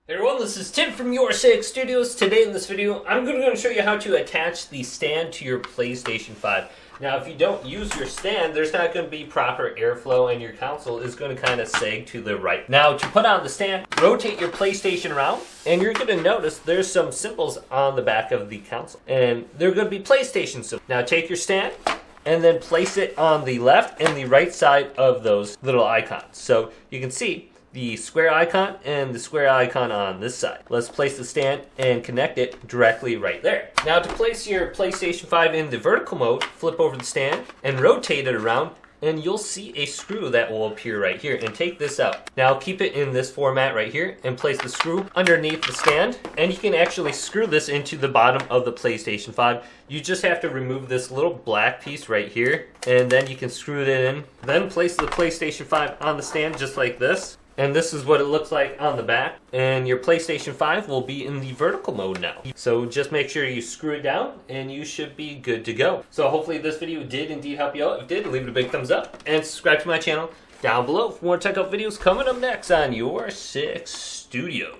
Hey everyone, this is Tim from YourSixGaming. Today in this video, I'm going to show you how to attach the stand to your PlayStation 5. Now, if you don't use your stand, there's not going to be proper airflow and your console is going to kind of sag to the right. Now, to put on the stand, rotate your PlayStation around, and you're going to notice there's some symbols on the back of the console. And they're going to be PlayStation symbols. Now, take your stand and then place it on the left and the right side of those little icons. So you can see the square icon and the square icon on this side. Let's place the stand and connect it directly right there. Now to place your PlayStation 5 in the vertical mode, flip over the stand and rotate it around, and you'll see a screw that will appear right here. And take this out. Now keep it in this format right here and place the screw underneath the stand, and you can actually screw this into the bottom of the PlayStation 5. You just have to remove this little black piece right here, and then you can screw it in. Then place the PlayStation 5 on the stand just like this. And this is what it looks like on the back. And your PlayStation 5 will be in the vertical mode now. So just make sure you screw it down and you should be good to go. So hopefully this video did indeed help you out. If it did, leave it a big thumbs up and subscribe to my channel down below for more tech up videos coming up next on YourSixGaming.